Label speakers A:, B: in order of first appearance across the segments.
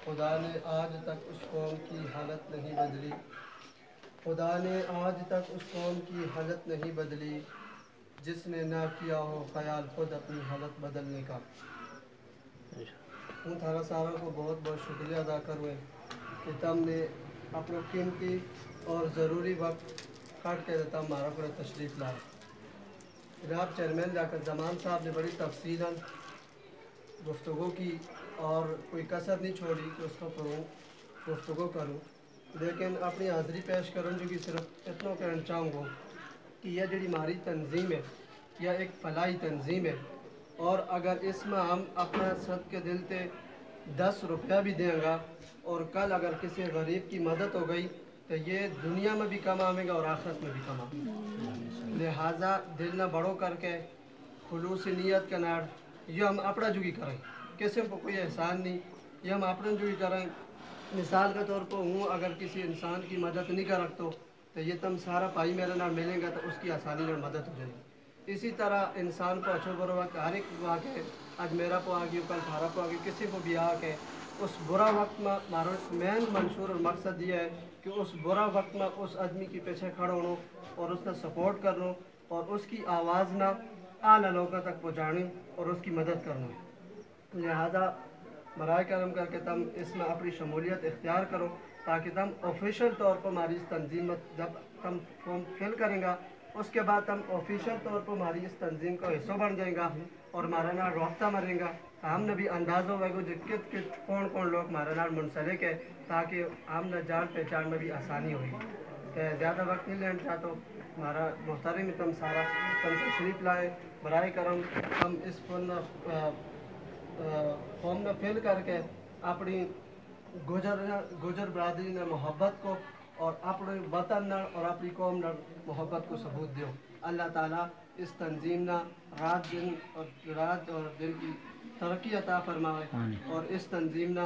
A: خدا نے آج تک اس قوم کی حالت نہیں بدلی، خدا نے آج تک اس قوم کی حالت نہیں بدلی جس نے نہ کیا ہو خیال خود اپنی حالت بدلنے کا۔ ہوں تھارا سارا کو بہت بہت شکریہ ادا کروے کہ تم نے اپنا قیمتی اور ضروری وقت کٹ کے دیتا ہمارا پر تشریف لائے۔ جناب چیئرمین لیاقت زمان صاحب نے بڑی تفصیلاً گفتگو کی اور کوئی کسر نہیں چھوڑی کہ اس کو پڑھوں گفتگو کروں، لیکن اپنی حاضری پیش کروں جو کہ صرف اتنا کہنا چاہوں گا کہ یہ جڑی ہماری تنظیم ہے یہ ایک فلاحی تنظیم ہے، اور اگر اس میں ہم اپنا صد کے دل تے 10 روپیہ بھی دیں گا اور کل اگر کسی غریب کی مدد ہو گئی تو یہ دنیا میں بھی کم آئے گا اور آخرت میں بھی کم آئے گا۔ لہٰذا دل نہ بڑو کر کے خلوص نیت کے نار یہ ہم اپنا جو کی کریں، کسی کو کوئی احسان نہیں، یہ ہم اپنا جو کی کریں۔ مثال کے طور پر ہوں اگر کسی انسان کی مدد نہیں کر رکھتا تو یہ تم سارا پائی میرے نال ملیں گا تو اس کی آسانی میں مدد ہو جائے گی۔ اسی طرح انسان کو اچھو برا وقت ہر ایک کو آ کے آج میرا کو آ گئی کل تھارا کو آ گئی کسی کو بھی آ کے اس برا وقت میں ہمارا مین منشور اور مقصد یہ ہے کہ اس برا وقت میں اس آدمی کے پیچھے کھڑا ہونا اور اس کا سپورٹ کرنا اور اس کی آواز نہ اعلیٰ لوگوں تک پہنچانی اور اس کی مدد کرنا۔ لہذا برائے کرم کر کے تم اس میں اپنی شمولیت اختیار کرو تاکہ تم آفیشیل طور پر ہماری اس تنظیم میں جب تم فارم فل کریں گا اس کے بعد تم آفیشیل طور پر ہماری اس تنظیم کا حصہ بن جائیں گا اور ہمارا نام رابطہ مریں گا۔ ہم نے بھی اندازہ ہوئے گا جو کت کون کون لوگ ہمارے نام منسلک ہے تاکہ ہم نے جان پہچان میں بھی آسانی ہوئی۔ کہ زیادہ وقت نہیں لینا چاہتا ہمارا محترم تم سارا تم تشریف لائے برائے کرم ہم اس فارم میں فل کر کے اپنی گجر برادری نے محبت کو اور اپنے وطن اور اپنی قوم نے محبت کو ثبوت دیو۔ اللہ تعالیٰ اس تنظیم نہ رات اور دن کی ترقی عطا فرمائے اور اس تنظیم نہ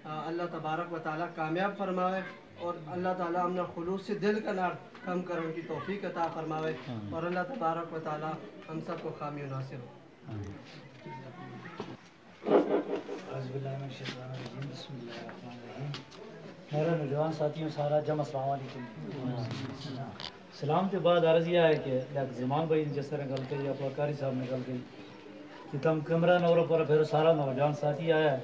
A: اللہ تبارک و تعالیٰ کامیاب فرمائے اور اللہ تعالیٰ ہم نے خلوص دل کا نار کم کرنے کی توفیق عطا فرمائے اور اللہ تبارک و تعالیٰ ہم سب کو خامی و ناصر ہو۔
B: میرے نوجوان ساتھیوں سارا جمع السلام علیکم۔ سلام کے بعد عرض یہ ہے کہ زمان بھائی جس طرح گل کری اپنا قاری صاحب نے گل کری کہ تم کمرہ نور پر پھر سارا نوجوان ساتھی آیا ہے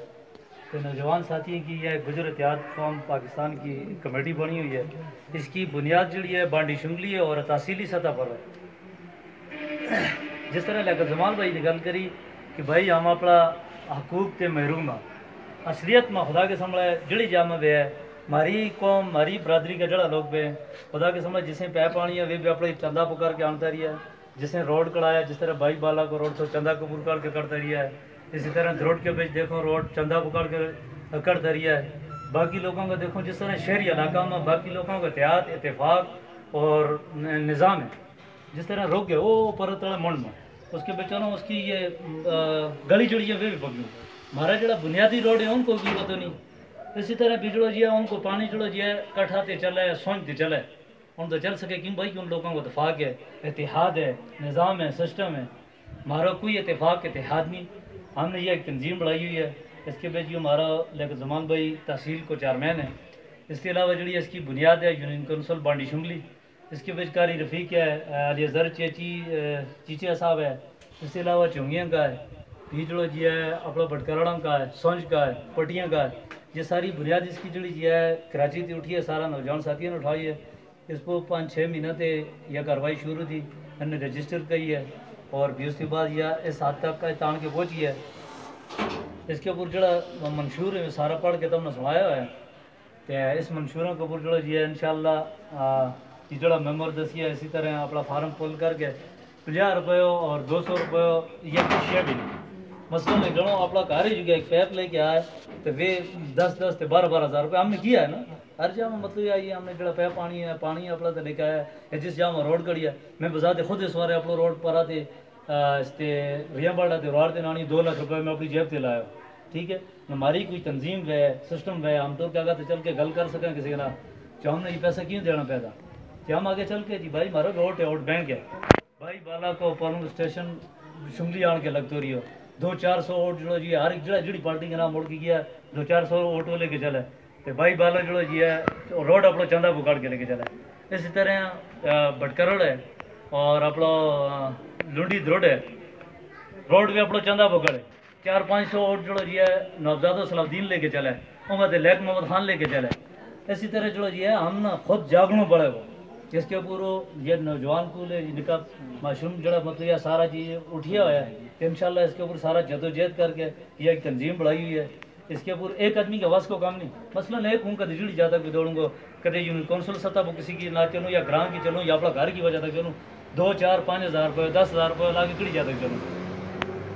B: کہ نوجوان ساتھی کی یہ گجر اتحاد قوم پاکستان کی کمیٹی بنی ہوئی ہے۔ اس کی بنیاد جڑی ہے بانڈی شنگلی ہے اور تحصیلی سطح پر ہے۔ جس طرح لیاقت زمان بھائی نے گل کری کہ بھائی ہم اپنا حقوق کے محروم ہیں، اصلیت میں خدا کے سامنے جڑی جامع بے ہے ہماری قوم ہماری برادری کا جڑا لوگ بے خدا کے سامنے جسے پہ پانی ہے وہ بھی اپنے چندہ پکار کے آنتا رہی ہے، جس نے روڈ کڑایا جس طرح بھائی بالا کو روڈ تو چندہ قبول کر کے کرتا رہیا ہے، اسی طرح دروٹ کے بیچ دیکھو روڈ چندہ پکڑ کے کرتا رہیا ہے۔ باقی لوگوں کا دیکھو جس طرح شہری علاقہ میں باقی لوگوں کا اتحاد اتفاق اور نظام ہے، جس طرح روک گئے وہ پرتڑا منڈ میں اس کے بیچاروں اس کی یہ گلی جڑی ہے وہ بھی پکڑوں ہمارا جڑا بنیادی روڈ ہے ان کو بھی پتہ نہیں۔ اسی طرح بجڑو جی ہے ان کو پانی جڑو جی ہے کٹھاتے چلے سوچتے چلے ان تو چل سکے کیوں بھائی کہ ان لوگوں کو اتفاق ہے اتحاد ہے نظام ہے سسٹم ہے، ہمارا کوئی اتفاق اتحاد نہیں۔ ہم نے یہ ایک تنظیم بڑھائی ہوئی ہے، اس کے بعد جو ہمارا لیاقت زمان بھائی تحصیل کو چیئرمین ہے، اس کے علاوہ جڑی اس کی بنیاد ہے یونین کونسل بانڈی شنگلی، اس کے بعد کاری رفیق ہے علی زر چیچیا صاحب ہے، اس کے علاوہ چونگیاں کا ہے پیجڑو جی ہے اپنا بٹکرڑوں کا ہے سونج کا ہے پٹیاں کا ہے، یہ ساری بنیاد اس کی جڑی جی ہے کراچی تھی اٹھی ہے سارا نوجوان ساتھیوں نے اٹھائی ہے۔ اس کو 5-6 مہینہ تے یہ کاروائی شروع تھی ہم نے رجسٹر کی ہے اور بھی اس کے بعد یہ اس حد تک کا تان کے پہنچی ہے۔ اس کے اوپر جڑا منشور ہے سارا پڑھ کے تم نے سنایا ہوا ہے تو اس منشوروں کے اوپر جڑا جی ہے انشاءاللہ یہ جڑا ممبر دسی ہے اسی طرح اپنا فارم فل کر کے 50 روپے اور 200 روپے یہ کچھ شے بھی نہیں مسئلہ میں گھنوں اپنا گھر ہی جو ایک پیپ لے کے آئے تو وہ 10-10 تے 12-12 ہزار روپے ہم نے کیا ہے نا ہر جگہ میں مطلب یہ آئی ہم نے جڑا پیپ پانی اپنا تو لے کے آیا ہے جس جگہ میں روڈ کڑی ہے میں بذات خود اس بارے اپنا روڈ پر آتے اس تے ریا باڑا تے روار تے نانی 2 لاکھ روپے میں اپنی جیب تے لایا ٹھیک ہے ہماری کوئی تنظیم ہے سسٹم ہے ہم تو کیا کہتے چل کے گل کر سکیں کسی کے نام کہ ہم نے یہ پیسہ کیوں دینا پیدا کہ ہم آگے چل کے جی بھائی ہمارا ووٹ ہے ووٹ بینک ہے بھائی بالا کو پالنگ اسٹیشن شنگلی آن کے لگتے رہی ہو 200-400 ووٹ جو جی ہر ایک جڑی پارٹی کے نام مڑ کے گیا 200-400 ووٹ وہ لے کے چلا تو بھائی بالا جو جی ہے روڈ اپنا چندہ پکڑ کے لے کے چلا. اسی طرح بٹکروڑ ہے اور اپنا لنڈی دروڈ ہے روڈ بھی اپنا چندہ پکڑ ہے 400-500 ووٹ جو جی ہے نوزاد صلاح الدین لے کے چلا ہے عمر لیک محمد خان لے کے چلا ہے. اسی طرح جو جی ہے ہم نا خود جاگنا پڑے گا جس کے اوپر یہ نوجوان کو نکاح معشوم جڑا مطلب یہ سارا چیز اٹھیا ہوا ہے کہ انشاءاللہ اس کے اوپر سارا جدوجہد کر کے یہ ایک تنظیم بڑھائی ہوئی ہے. اس کے اوپر ایک آدمی کے بس کو کام نہیں. مثلاً ایک ہوں کدی جڑی جاتا کہ دوڑوں گا کدی یونین کونسل سطح پر کسی کی نہ چلوں یا گرام کی چلوں یا اپنا گھر کی وجہ تک چلوں 2-4-5 ہزار روپے 10,000 روپے لا کے کڑی جاتا چلوں.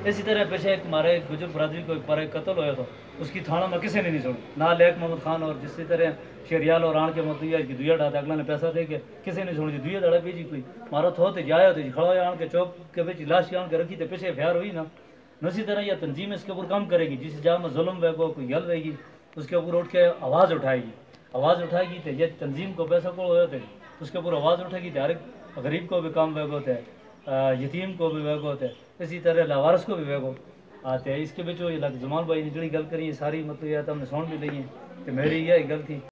B: اسی طرح پیچھے ایک ہمارے گجر برادری کو ایک بار ایک قتل ہوا تھا اس کی تھانہ میں کسی نے نہیں سنی نہ لیک محمد خان اور جس طرح شریال اور آن کے مطلب دویا ڈاتا اگلا نے پیسہ دے کے کسی نے سنی دویا دڑا بھیجی کوئی مارا تھو تو جایا تو کھڑا ہوا آن کے چوک کے بچ لاش آن کے رکھی تو پیچھے فیار ہوئی نا. اسی طرح یہ تنظیم اس کے اوپر کام کرے گی جس جگہ میں ظلم ہوئے گا کوئی گل ہوئے گی اس کے اوپر اٹھ کے آواز اٹھائے گی تو یہ تنظیم کو پیسہ کو ہوئے تھے اس کے اوپر آواز اٹھے گی تو ہر ایک غریب کو بھی کام ہوئے ہوتے ہیں یتیم کو بھی ہوئے ہوتے ہیں اسی طرح لاوارس کو بھی ہوئے آتے ہیں. اس کے بچوں یہ زمان بھائی نے جڑی گل کری ساری مطلب یہ تو ہم نے سن بھی لی ہے کہ میری یہ گل تھی.